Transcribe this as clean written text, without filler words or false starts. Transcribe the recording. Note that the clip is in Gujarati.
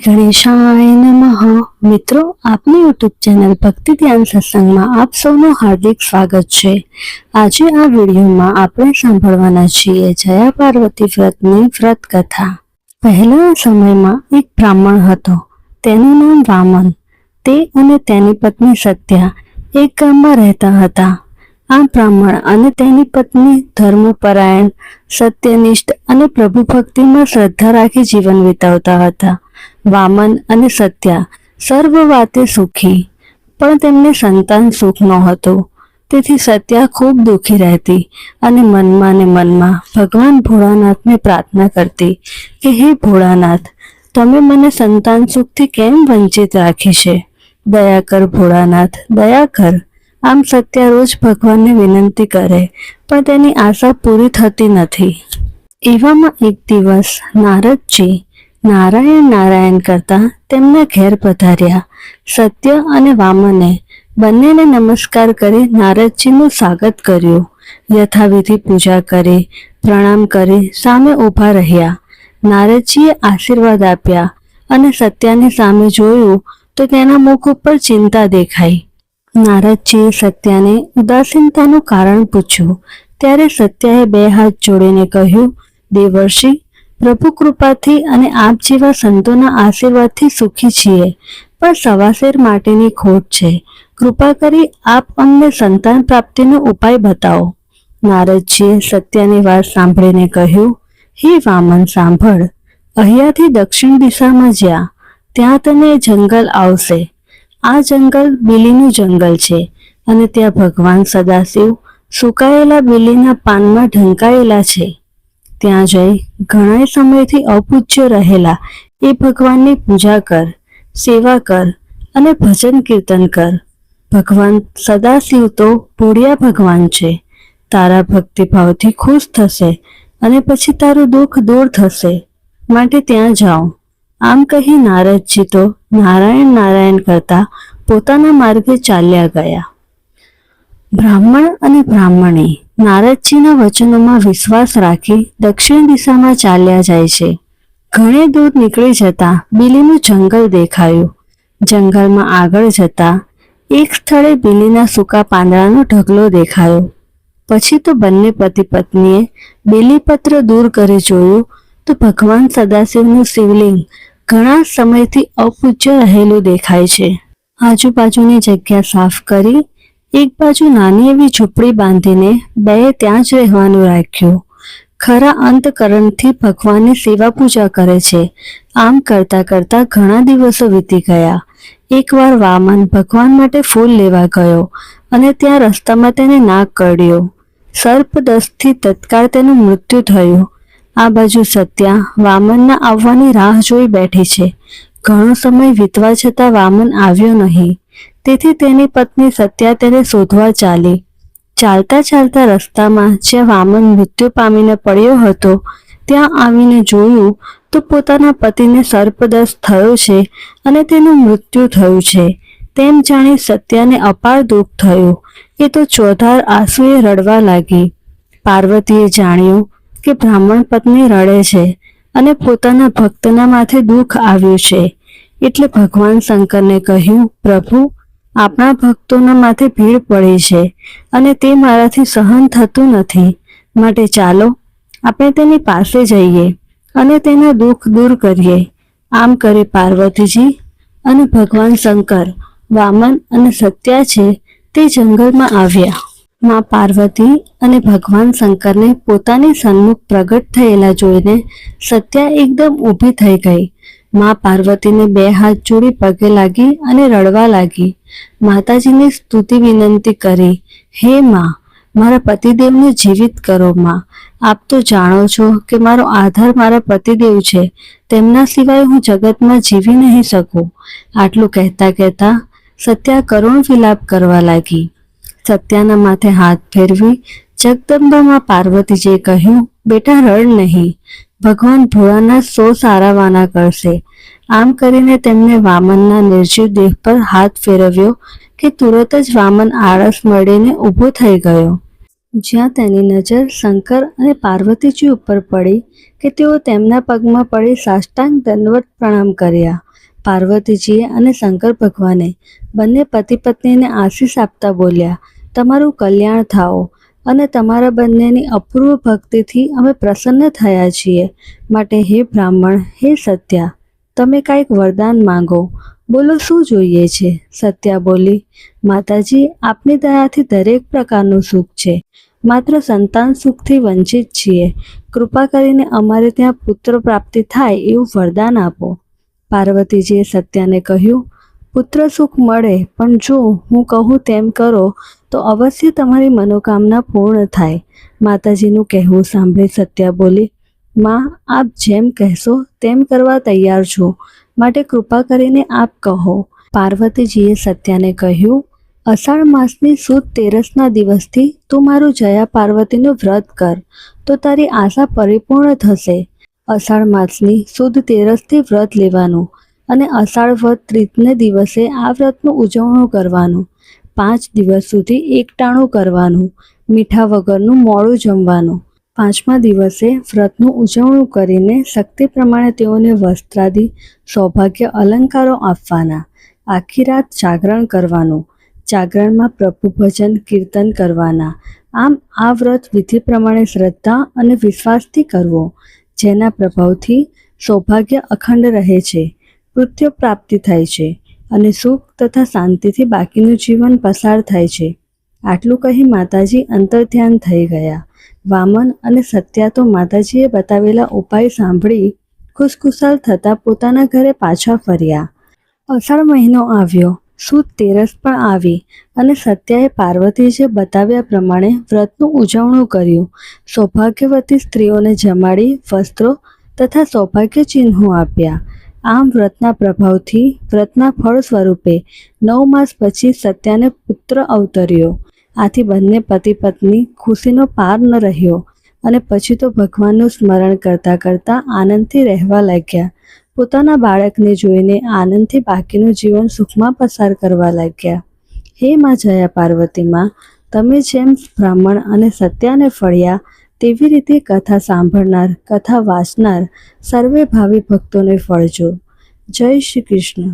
ગણેશાય નમઃ। મિત્રો, આપની યુટ્યુબ ચેનલ ભક્તિ ધ્યાન સત્સંગમાં આપ સૌનું હાર્દિક સ્વાગત છે। આજે આ વિડીયોમાં આપણે સાંભળવાના છીએ જયા પાર્વતી વ્રતની વ્રત કથા। પહેલાના સમયમાં એક બ્રાહ્મણ હતો, તેનું નામ વામન। તે અને તેની પત્ની સત્યા એક ગામમાં રહેતા હતા। આ બ્રાહ્મણ અને તેની પત્ની ધર્મપરાયણ, સત્યનિષ્ઠ અને પ્રભુ ભક્તિમાં શ્રદ્ધા રાખી જીવન વિતાવતા હતા। વામન અને સત્યા સર્વ વાતે સુખી, પણ તેમને સંતાન સુખ નહોતું। તેથી સત્યા ખૂબ દુઃખી રહેતી અને મનમાં ને મનમાં ભગવાન ભોળાનાથને પ્રાર્થના કરતી કે હે ભોળાનાથ, તમે મને સંતાન સુખથી કેમ વંચિત રાખી છે? દયા કર ભોળાનાથ, દયા કર। આમ સત્યા રોજ ભગવાનને વિનંતી કરે, પણ તેની આશા પૂરી થતી નથી। એવામાં એક દિવસ નારદજી નારાયણ નારાયણ કરતા તેમના ઘેર પધાર્યા। સત્ય અને વામને બંનેને નમસ્કાર કરી નારદજીનું સ્વાગત કર્યું। યથાવિધિ પૂજા કરી, પ્રણામ કરી સામે ઊભા રહ્યા। નારદજીએ આશીર્વાદ આપ્યા અને સત્યાની સામે જોયું તો તેના મુખ ઉપર ચિંતા દેખાઈ। નારદજીએ સત્યાને ઉદાસીનતાનું કારણ પૂછ્યું, ત્યારે સત્યાએ બે હાથ જોડીને કહ્યું, દેવર્ષિ, પ્રભુ કૃપાથી અને આપ જેવા સંતોના આશીર્વાદથી સુખી છીએ, પણ સવાશેર માટેની ખોટ છે। કૃપા કરી આપ અમને સંતાન પ્રાપ્તિનો ઉપાય બતાવો। નારદજીએ સત્યાની વાત સાંભળીને કહ્યું, હે વામન, સાંભળ। અહીંયાથી દક્ષિણ દિશામાં જ્યાં ત્યાં તને જંગલ આવશે। આ જંગલ બીલીનું જંગલ છે અને ત્યાં ભગવાન સદાશિવ સુકાયેલા બીલીના પાનમાં ઢંકાયેલા છે। ત્યાં જઈ ઘણા સમયથી અપૂજ્ય રહેલા એ ભગવાનની પૂજા કર, સેવા કર અને ભજન કીર્તન કર। ભગવાન સદાશિવ તો ભોળિયા ભગવાન છે, તારા ભક્તિભાવથી ખુશ થશે અને પછી તારું દુઃખ દૂર થશે, માટે ત્યાં જાઓ। આમ કહી નારદજી તો નારાયણ નારાયણ કરતા પોતાના માર્ગે ચાલ્યા ગયા। બ્રાહ્મણ અને બ્રાહ્મણી નારદજીના વચનોમાં વિશ્વાસ રાખી દક્ષિણ દિશામાં ચાલ્યા જાય છે। ઘણે દૂર નીકળી જતા બીલીનું જંગલ દેખાયું। જંગલમાં આગળ જતા એક સ્થળે બીલીના સૂકા પાંદડાનો ઢગલો દેખાયો। પછી તો બંને પતિ પત્નીએ બેલીપત્ર દૂર કરી જોયું તો ભગવાન સદાશિવનું શિવલિંગ ઘણા સમયથી અપૂજ્ય રહેલું દેખાય છે। આજુબાજુની જગ્યા સાફ કરી એક બાજુ નાની એવી ઝૂંપડી બાંધીને બેએ ત્યાં જ રહેવાનું રાખ્યું। ખરા અંતકરણથી ભગવાનની સેવા પૂજા કરે છે। આમ કરતા કરતા ઘણા દિવસો વીતી ગયા। એકવાર વામન ભગવાન માટે ફૂલ લેવા ગયો અને ત્યાં રસ્તામાં તેને નાગ કરડ્યો। સર્પદંશથી તત્કાળ તેનું મૃત્યુ થયું। આ બાજુ સત્યા વામનના આવવાની રાહ જોઈ બેઠી છે। ઘણો સમય વીતવા છતાં વામન આવ્યો નહીં, તેથી તેની પત્ની સત્યા તેને શોધવા ચાલી। ચાલતા ચાલતા રસ્તામાં જ્યાં વામન મૃત્યુ પામીને પડ્યો હતો ત્યાં આવીને જોયું તો પોતાના પતિને સર્પદંશ થયો છે અને તેનું મૃત્યુ થયું છે। તેમ જાણી સત્યાને અપાર દુઃખ થયું। એ તો ચોધાર આંસુએ રડવા લાગી। પાર્વતીએ જાણ્યું કે બ્રાહ્મણ પત્ની રડે છે અને પોતાના ભક્તના માથે દુઃખ આવ્યું છે, એટલે ભગવાન શંકરને કહ્યું, પ્રભુ, આપણા ભક્તોના માથે ભીડ પડી છે અને તે મારાથી સહન થતું નથી, માટે ચાલો આપણે તેની પાસે જઈએ અને તેના દુઃખ દૂર કરીએ। આમ કરી પાર્વતીજી અને ભગવાન શંકર, વામન અને સત્યા છે તે જંગલમાં આવ્યા। માં પાર્વતી અને ભગવાન શંકરને પોતાની સન્મુખ પ્રગટ થયેલા જોઈને સત્યા એકદમ ઊભી થઈ ગઈ। માં પાર્વતીને બે હાથ જોડી પગે લાગી અને રડવા લાગી। માતાજીને સ્તુતિ વિનંતી કરી, હે માં, મારા પતિદેવને જીવિત કરો। માં, આપ તો જાણો છો કે મારો આધાર મારા પતિદેવ છે, તેમના સિવાય હું જગતમાં જીવી નહીં શકું। આટલું કહેતા કહેતા સત્યા કરુણ વિલાપ કરવા લાગી। સત્યાના માથે હાથ ફેરવી જગદંબામાં પાર્વતીજીએ કહ્યું, બેટા રડ નહીં, ભગવાન ભોળાનાથ સો સારાવાના કરશે। આમ કરીને તેમને વામનના નિર્જીવ દેહ પર હાથ ફેરવ્યો કે તુરત જ વામન આળસ મળીને ઊભો થઈ ગયો। જ્યાં તેની નજર શંકર અને પાર્વતીજી ઉપર પડી કે તેઓ તેમના પગમાં પડી સાષ્ટાંગ દંડવત પ્રણામ કર્યા પાર્વતીજીએ અને શંકર ભગવાને બંને પતિ પત્નીને આશીષ આપતા બોલ્યા, તમારું કલ્યાણ થાઓ અને તમારા બંનેની અપૂર્વ ભક્તિથી અમે પ્રસન્ન થયા છીએ. માટે હે બ્રાહ્મણ, હે સત્યા, તમે કાંઈક વરદાન માંગો, બોલો શું જોઈએ છે? સત્યા બોલી, માતાજી, આપની દયાથી દરેક પ્રકારનું સુખ છે, માત્ર સંતાન સુખથી વંચિત છીએ. કૃપા કરીને અમારે ત્યાં પુત્ર પ્રાપ્તિ થાય એવું વરદાન આપો. પાર્વતીજીએ સત્યાને કહ્યું, પુત્ર સુખ મળે, પણ જો હું કહું તેમ કરો તો અવશ્ય તમારી મનોકામના પૂર્ણ થાય. માતાજીનું કહેવું સાંભળી સત્યા બોલી, માં, આપ જેમ કહેશો તેમ કરવા તૈયાર છું, માટે કૃપા કરીને આપ કહો. પાર્વતીજીએ સત્યાને કહ્યું, અષાઢ માસની સુદ તેરસના દિવસથી તું મારું જયા પાર્વતીનું વ્રત કર, તો તારી આશા પરિપૂર્ણ થશે. અષાઢ માસની સુદ તેરસથી વ્રત લેવાનું અને અષાઢ વદ ત્રીજને દિવસે આ વ્રતનું ઉજવણું કરવાનું. 5 દિવસ સુધી એકટાણું કરવાનું, મીઠા વગરનું મોડું જમવાનું. 5મા દિવસે વ્રતનું ઉજવણું કરીને શક્તિ પ્રમાણે તેઓને વસ્ત્રાદિ સૌભાગ્ય અલંકારો આપવાના. આખી રાત જાગરણ કરવાનું. જાગરણમાં પ્રભુ ભજન કીર્તન કરવાના. આમ આ વ્રત વિધિ પ્રમાણે શ્રદ્ધા અને વિશ્વાસથી કરવો, જેના પ્રભાવથી સૌભાગ્ય અખંડ રહે છે, મૃત્યુ પ્રાપ્તિ થાય છે અને સુખ તથા શાંતિથી બાકીનું જીવન પસાર થાય છે. આટલું કહી માતાજી અંતર્ધ્યાન થઈ ગયા. વામન અને સત્યા તો માતાજીએ બતાવેલા ઉપાય સાંભળી ખુશખુશાલ થતા પોતાના ઘરે પાછા ફર્યા. અષાઢ મહિનો આવ્યો, સુદ તેરસ પણ આવી અને સત્યાએ પાર્વતીજીએ બતાવ્યા પ્રમાણે વ્રતનું ઉજવણું કર્યું. સૌભાગ્યવતી સ્ત્રીઓને જમાડી વસ્ત્રો તથા સૌભાગ્ય ચિહ્નો આપ્યા. આમ વ્રતના પ્રભાવથી વ્રતના ફળ સ્વરૂપે 9 માસ પછી સત્યાને પુત્ર અવતર્યો. આથી બંને પતિ પત્ની ખુશીનો પાર ન રહ્યો અને પછી તો ભગવાનનું સ્મરણ કરતાં કરતાં આનંદથી રહેવા લાગ્યા. પોતાના બાળકને જોઈને આનંદથી બાકીનું જીવન સુખમાં પસાર કરવા લાગ્યા. હે માં જયા પાર્વતી માં, તમે જેમ બ્રાહ્મણ અને સત્યાને ફળ્યા તેવી રીતે કથા સાંભળનાર, કથા વાંચનાર સર્વે ભાવિ ભક્તોને ફળજો. જય શ્રી કૃષ્ણ.